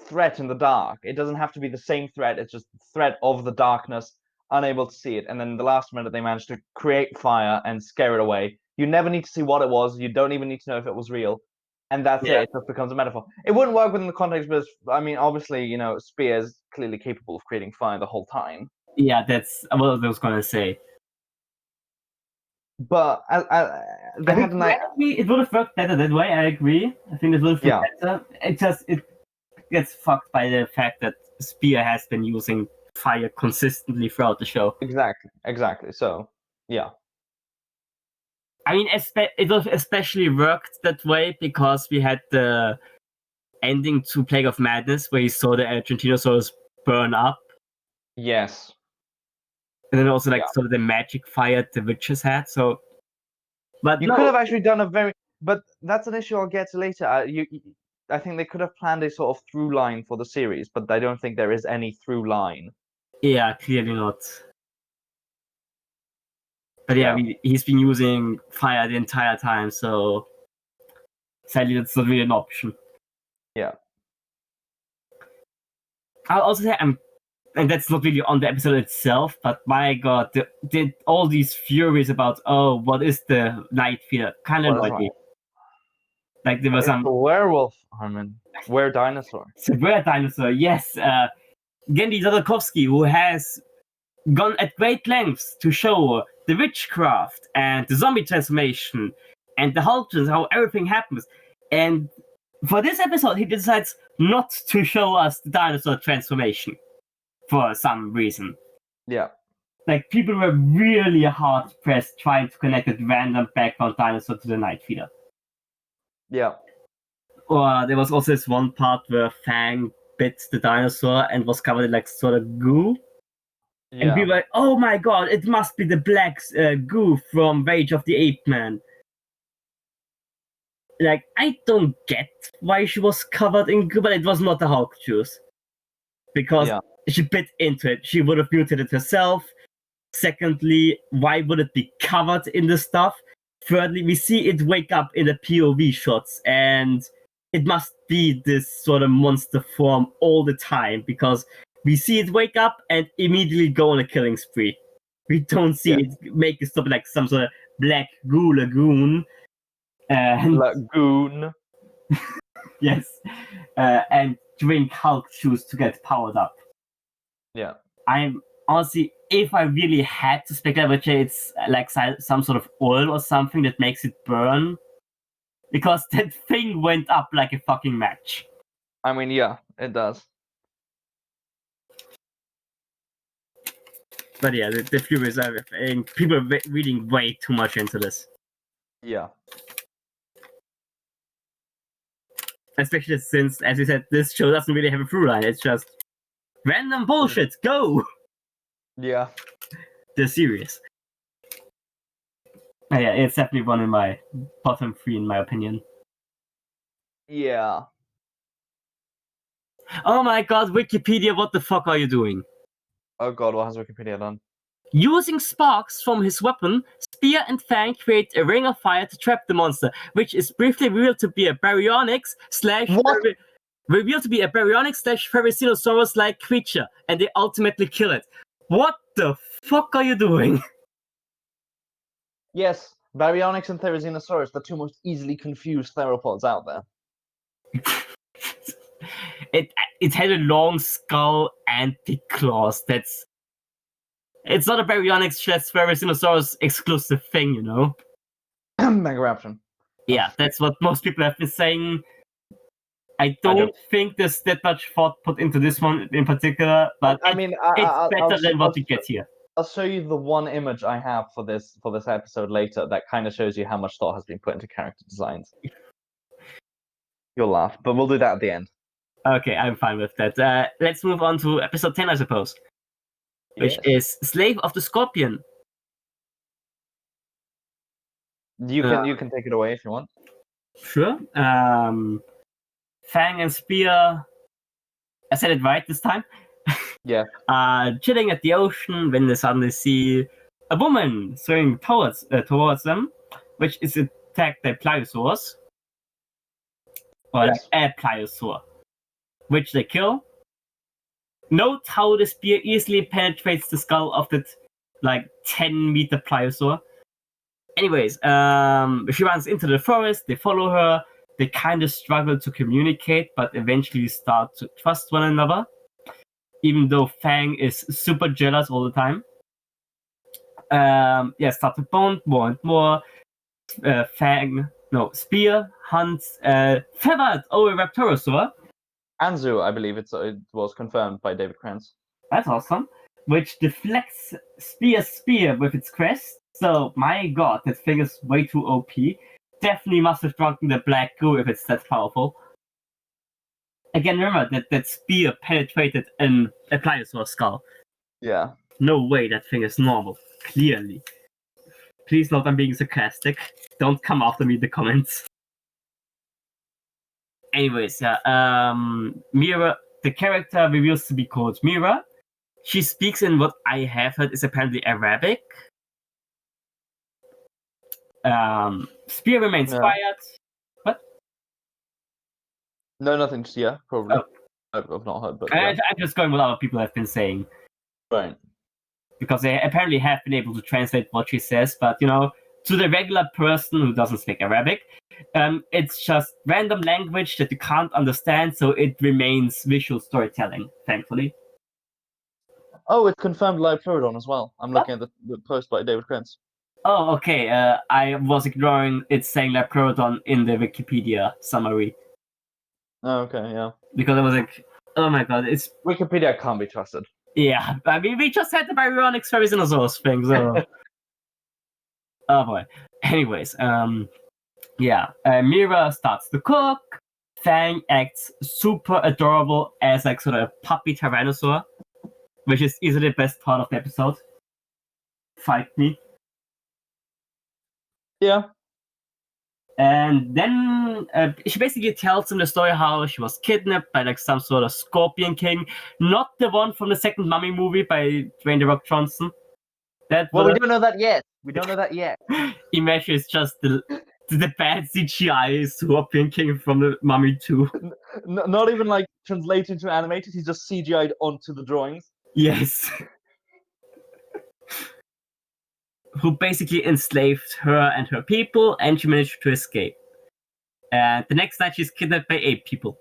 threat in the dark. It doesn't have to be the same threat. It's just the threat of the darkness, unable to see it. And then the last minute they managed to create fire and scare it away. You never need to see what it was. You don't even need to know if it was real. And that's it. It just becomes a metaphor. It wouldn't work within the context, but I mean, obviously, you know, Spear's clearly capable of creating fire the whole time. Yeah, that's what I was gonna say. But they had it would have worked better that way. I agree. I think it would have worked better. It gets fucked by the fact that Spear has been using fire consistently throughout the show. Exactly. So yeah. I mean, it would have especially worked that way because we had the ending to Plague of Madness where you saw the Argentinosaurus burn up. Yes. And then also sort of the magic fire the witches had. So, but you could have actually done a very, but that's an issue I'll get to later. I think they could have planned a sort of through line for the series, but I don't think there is any through line. Yeah, clearly not. But yeah, he's been using fire the entire time, so sadly that's not really an option. Yeah. I'll also say and that's not really on the episode itself, but my god, did all these theories about what is the night fear kind of annoyed me. Like there was a werewolf, Armin. Were dinosaur. It's a rare dinosaur, yes. Gendy Jodorowsky, who has gone at great lengths to show the witchcraft and the zombie transformation and the Hulkins, how everything happens. And for this episode, he decides not to show us the dinosaur transformation for some reason. Yeah. Like, people were really hard pressed trying to connect a random background dinosaur to the Night Feeder. Yeah. Or there was also this one part where Fang bit the dinosaur and was covered in like sort of goo. Yeah. And we were like, oh my god, it must be the black goo from Rage of the Ape Man. Like, I don't get why she was covered in goo, but it was not the Hulk juice. Because she bit into it. She would have mutated herself. Secondly, why would it be covered in the stuff? Thirdly, we see it wake up in the POV shots, and it must be this sort of monster form all the time, because we see it wake up and immediately go on a killing spree. We don't see it make it stop like some sort of black goo lagoon. Lagoon. Yes. And drink Hulk juice to get powered up. Yeah. I'm honestly, if I really had to speculate, I would say it's like some sort of oil or something that makes it burn. Because that thing went up like a fucking match. I mean, yeah, it does. But yeah, the Furies are everything. People are reading way too much into this. Yeah. Especially since, as you said, this show doesn't really have a through line. It's just random bullshit. Go! Yeah. They're serious. But yeah, it's definitely one in my bottom 3 in my opinion. Yeah. Oh my god, Wikipedia, what the fuck are you doing? Oh god, what has Wikipedia done? Using sparks from his weapon, Spear and Fang create a ring of fire to trap the monster, which is briefly revealed to be a baryonyx slash Therizinosaurus-like creature, and they ultimately kill it. What the fuck are you doing? Yes, baryonyx and Therizinosaurus, the two most easily confused theropods out there. It had a long skull and big claws. It's not a baryonyx slash Therizinosaurus exclusive thing, you know? Megaraption. Yeah, that's what most people have been saying. I don't think there's that much thought put into this one in particular, but I mean, it's better than what we get here. I'll show you the one image I have for this episode later that kind of shows you how much thought has been put into character designs. You'll laugh, but we'll do that at the end. Okay, I'm fine with that. Let's move on to episode 10, I suppose, which is Slave of the Scorpion. You can take it away if you want. Sure. Fang and Spear, I said it right this time, Yeah. chilling at the ocean when they suddenly see a woman swimming towards them, which is attacked by pliosaurs. Or Yes. like a pliosaur, which they kill. Note how the spear easily penetrates the skull of that like 10-meter pliosaur. Anyways, she runs into the forest, they follow her, they kind of struggle to communicate, but eventually start to trust one another, even though Fang is super jealous all the time. Start to bond more and more. Spear hunts feathered Oviraptorosaur. Anzu, I believe it was confirmed by David Krantz. That's awesome. Which deflects Spear's spear with its crest. So, my god, that thing is way too OP. Definitely must have drunk the black goo if it's that powerful. Again, remember that spear penetrated a pliosaur skull. Yeah. No way that thing is normal. Clearly. Please note I'm being sarcastic. Don't come after me in the comments. Anyways, Mira, the character reveals to be called Mira. She speaks in what I have heard is apparently Arabic. Spear remains quiet. What? No, nothing. Yeah, probably. Oh. I've not heard, but I'm just going with what other people have been saying. Right. Because they apparently have been able to translate what she says, but to the regular person who doesn't speak Arabic, it's just random language that you can't understand, so it remains visual storytelling, thankfully. Oh, it confirmed live Pleurodon as well. I'm looking at the post by David Krantz. Oh, okay. I was ignoring it saying Leoprodon in the Wikipedia summary. Oh, okay, yeah. Because I was like, oh my god, it's... Wikipedia can't be trusted. Yeah, I mean, we just had the Baryonyx Ferricinosaurus thing, so... Oh boy. Anyways, Mira starts to cook. Fang acts super adorable as like sort of a puppy Tyrannosaur, which is easily the best part of the episode. Fight me. Yeah. And then she basically tells him the story how she was kidnapped by like some sort of scorpion king, not the one from the second Mummy movie by Dwayne "The Rock" Johnson. We don't know that yet. Imagine it's just the bad CGI scorpion king from the Mummy 2. Not even like translated to animated. He's just CGI'd onto the drawings. Yes. Who basically enslaved her and her people, and she managed to escape. And the next night, she's kidnapped by 8 people.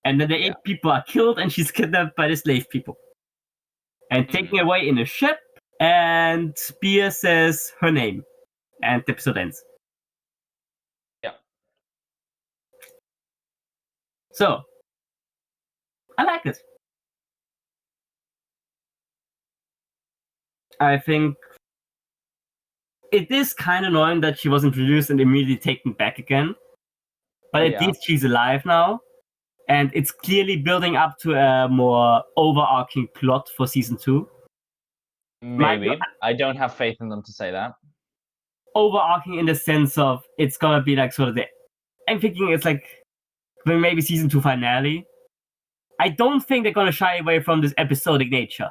And then the 8 people are killed, and she's kidnapped by the slave people. And taken away in a ship, and Spear says her name. And the episode ends. Yeah. So, I like it. I think it is kind of annoying that she was introduced and immediately taken back again. But at least she's alive now. And it's clearly building up to a more overarching plot for season 2. Maybe. I don't have faith in them to say that. Overarching in the sense of it's gonna be like sort of I'm thinking it's like maybe season 2 finale. I don't think they're gonna shy away from this episodic nature.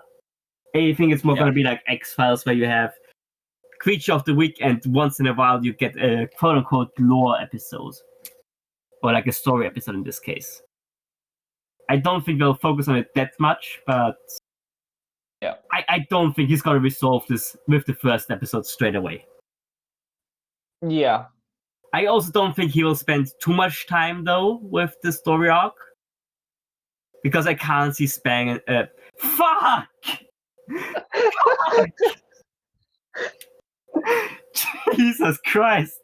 I think it's more gonna be like X-Files where you have Creature of the Week and once in a while you get a quote-unquote lore episode. Or like a story episode in this case. I don't think they'll focus on it that much, but I don't think he's gonna resolve this with the first episode straight away. Yeah. I also don't think he will spend too much time though with the story arc. Because I can't see Spang fuck! Fuck! Jesus Christ!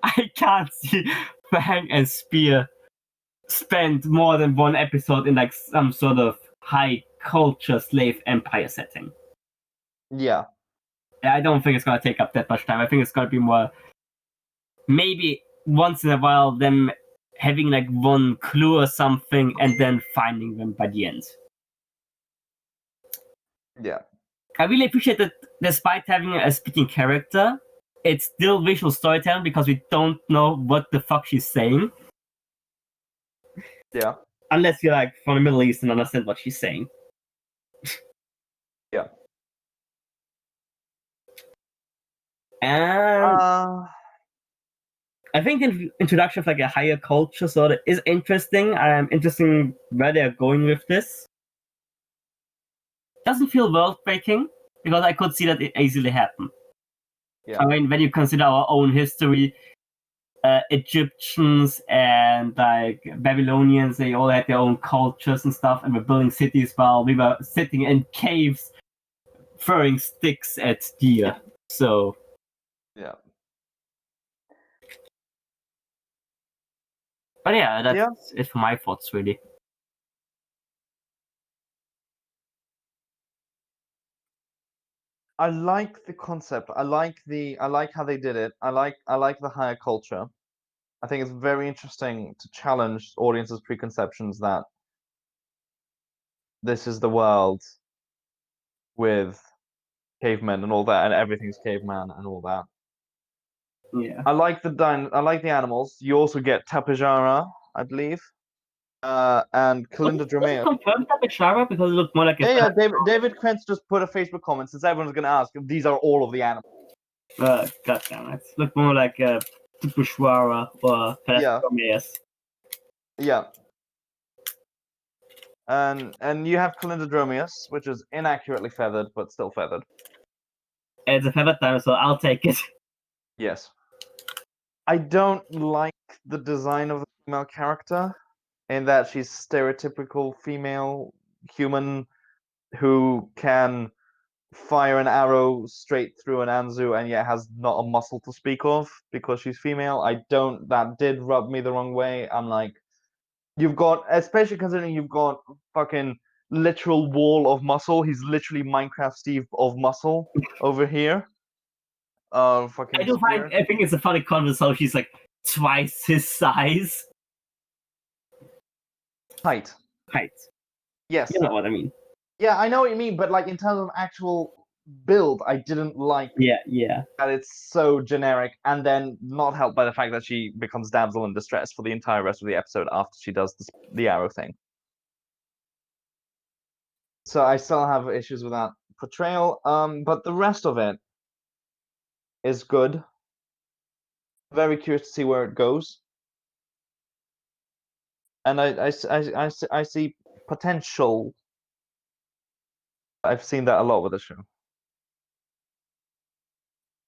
I can't see Fang and Spear spend more than one episode in like some sort of high culture slave empire setting. Yeah. I don't think it's gonna take up that much time. I think it's gonna be more maybe once in a while them having like one clue or something and then finding them by the end. Yeah. I really appreciate that despite having a speaking character, it's still visual storytelling because we don't know what the fuck she's saying. Yeah. Unless you're like from the Middle East and understand what she's saying. Yeah. And I think the introduction of like a higher culture sort of is interesting. I'm interested where they're going with this. Doesn't feel world breaking because I could see that it easily happen. Yeah. I mean, when you consider our own history, Egyptians and like Babylonians, they all had their own cultures and stuff, and were building cities while we were sitting in caves throwing sticks at deer. So Yeah. but yeah, that's it for my thoughts really. I like the concept. I like how they did it. I like the higher culture. I think it's very interesting to challenge audiences' preconceptions that this is the world with cavemen and all that, and everything's caveman and all that. Yeah. I like the animals. You also get Tapejara, I believe, and Kalinda Dromaeus. Confirm Tapejara because it looked more like a Yeah. David Krentz just put a Facebook comment since everyone's gonna ask if these are all of the animals. God damn it. Look more like a Tupushwara or Pelastromeus. Yeah. And you have Calindrodromeus, which is inaccurately feathered, but still feathered. It's a feathered dinosaur, I'll take it. Yes. I don't like the design of the female character, in that she's stereotypical female human who can fire an arrow straight through an Anzu and yet has not a muscle to speak of because she's female. That did rub me the wrong way. I'm like, you've got, especially considering you've got fucking literal wall of muscle. He's literally Minecraft Steve of muscle over here. Fucking spear. I think it's a funny concept how she's like twice his size. Height. Yes. You know what I mean. Yeah, I know what you mean, but like in terms of actual build, I didn't like Yeah. that it's so generic, and then not helped by the fact that she becomes damsel in distress for the entire rest of the episode after she does the arrow thing. So I still have issues with that portrayal. But the rest of it is good. Very curious to see where it goes, and I see potential. I've seen that a lot with the show,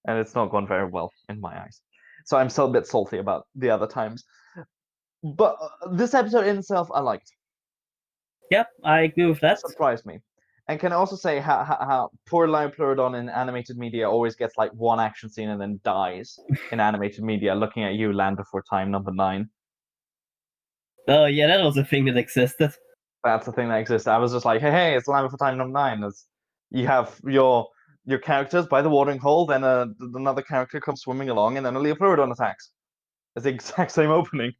and it's not gone very well in my eyes. So I'm still a bit salty about the other times. But this episode in itself, I liked. Yep, I agree with that. It surprised me. And can I also say how poor Liopleurodon in animated media always gets like one action scene and then dies in animated media? Looking at you, Land Before Time, number 9. Oh yeah, that was a thing that existed. That's the thing that exists. I was just like, hey, it's Land Before Time, number 9. You have your characters by the watering hole, then another character comes swimming along, and then a Liopleurodon attacks. It's the exact same opening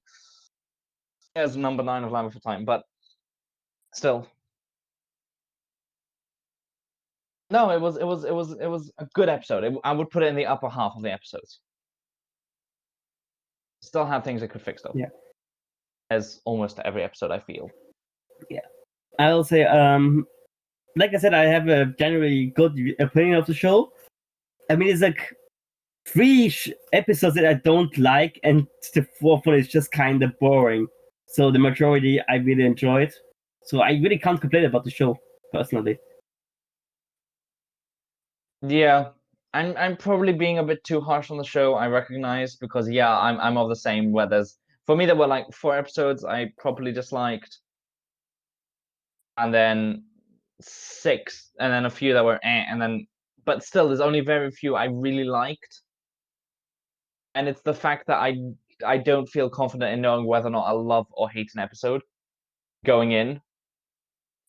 as number 9 of Land Before Time, but still. No, it was a good episode. I would put it in the upper half of the episodes. Still have things it could fix though. Yeah. As almost every episode, I feel. Yeah. I'll say, like I said, I have a generally good opinion of the show. I mean, it's like 3 episodes that I don't like, and the 4th one is just kind of boring. So the majority I really enjoyed. So I really can't complain about the show, personally. Yeah, I'm probably being a bit too harsh on the show. I recognize, because yeah, I'm of the same. Where for me there were like 4 episodes I properly disliked, and then 6, and then a few that were and then, but still, there's only very few I really liked, and it's the fact that I don't feel confident in knowing whether or not I love or hate an episode going in.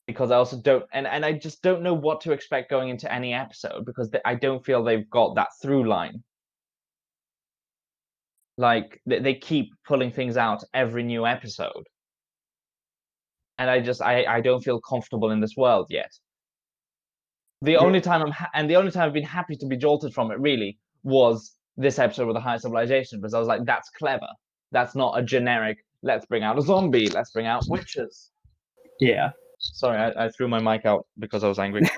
Because I also don't, and I just don't know what to expect going into any episode, because I don't feel they've got that through line. Like they keep pulling things out every new episode, and I don't feel comfortable in this world yet. The only time I've been happy to be jolted from it really was this episode with the high civilization, because I was like, that's clever. That's not a generic, let's bring out a zombie, let's bring out witches. Yeah. Sorry, I threw my mic out because I was angry.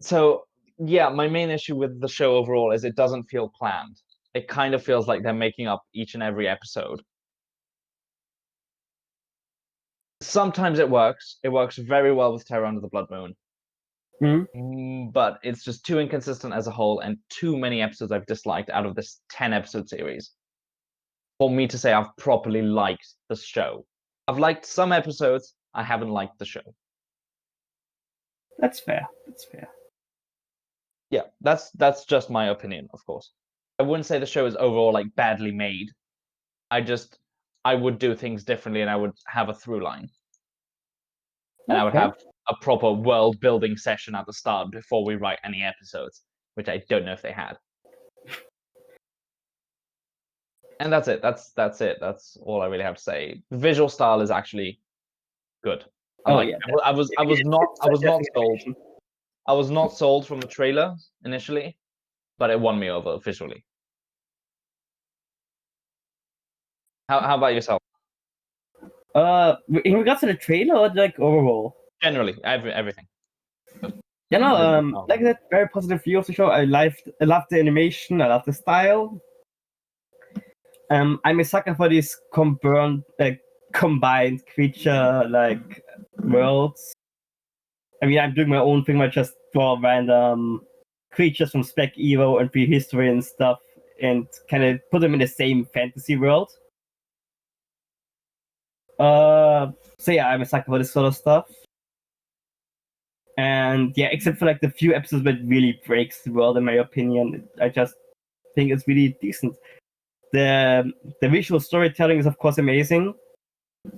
So yeah, my main issue with the show overall is it doesn't feel planned. It kind of feels like they're making up each and every episode. Sometimes it works. It works very well with Terror Under the Blood Moon. But it's just too inconsistent as a whole, and too many episodes I've disliked out of this 10-episode series for me to say I've properly liked the show. I've liked some episodes, I haven't liked the show. That's fair. That's fair. Yeah, that's just my opinion, of course. I wouldn't say the show is overall like badly made. I would do things differently, and I would have a through line. And I would have a proper world building session at the start before we write any episodes, which I don't know if they had. And that's it. That's it. That's all I really have to say. The visual style is actually good. I was not sold. I was not sold from the trailer initially, but it won me over visually. How about yourself? In regards to the trailer, or like overall? Generally, everything. Like that very positive view of the show. I loved the animation. I love the style. I'm a sucker for these combined creature like worlds. I mean, I'm doing my own thing. I just draw random creatures from Spec Evo and prehistory and stuff, and kind of put them in the same fantasy world. So yeah, I'm a sucker for this sort of stuff. And yeah, except for like the few episodes that really breaks the world, in my opinion, I just think it's really decent. The visual storytelling is of course amazing.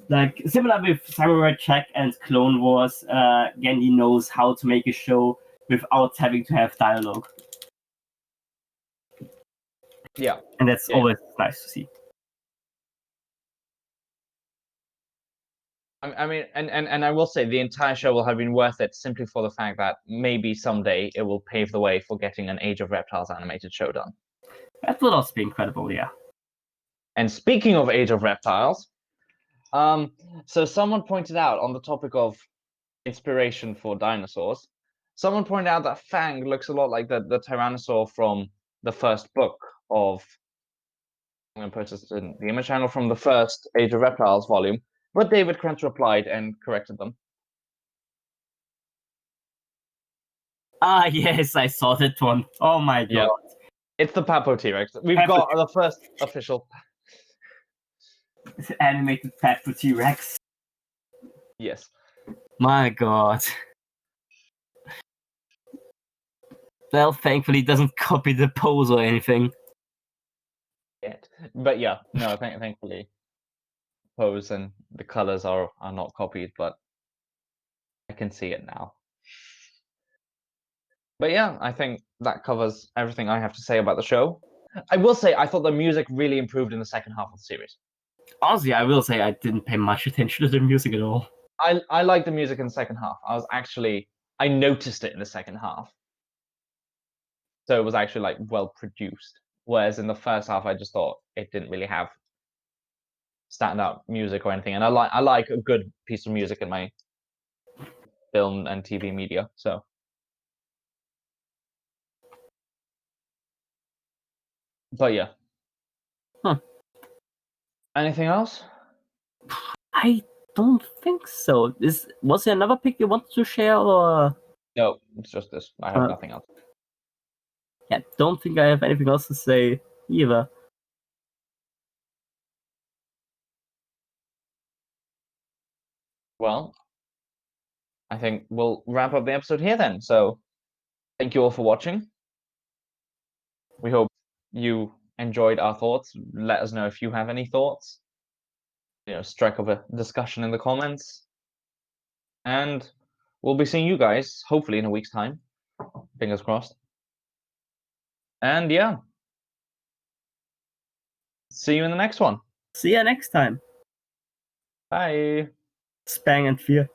Like similar with Samurai Jack and Clone Wars, Gandhi knows how to make a show without having to have dialogue. Yeah, and that's always nice to see. I mean, and I will say the entire show will have been worth it simply for the fact that maybe someday it will pave the way for getting an Age of Reptiles animated show done. That would also be incredible, yeah. And speaking of Age of Reptiles, so someone pointed out on the topic of inspiration for dinosaurs, someone pointed out that Fang looks a lot like the Tyrannosaur from the first book of, I'm going to put this in the image channel, from the first Age of Reptiles volume, but David Crunch replied and corrected them. Ah, yes, I saw that one. Oh my god. Yeah. It's the Papo T-Rex. We've got the first official animated Papo T-Rex. Yes. My god. Well, thankfully it doesn't copy the pose or anything. Yet. But yeah, no, thankfully pose and the colors are not copied, but I can see it now. But yeah, I think that covers everything I have to say about the show. I will say I thought the music really improved in the second half of the series. Honestly, I will say I didn't pay much attention to the music at all. I like the music in the second half. I noticed it in the second half. So it was actually like well produced. Whereas in the first half I just thought it didn't really have standout music or anything. And I like a good piece of music in my film and TV media. So but yeah. Anything else? I don't think so. Was there another pick you wanted to share, or? No, it's just this. I have nothing else. Yeah, don't think I have anything else to say either. Well, I think we'll wrap up the episode here then. So thank you all for watching. We hope you enjoyed our thoughts. Let us know if you have any thoughts. Strike up a discussion in the comments. And we'll be seeing you guys hopefully in a week's time. Fingers crossed. And yeah, See you in the next one. See ya next time. Bye. Spang and fear.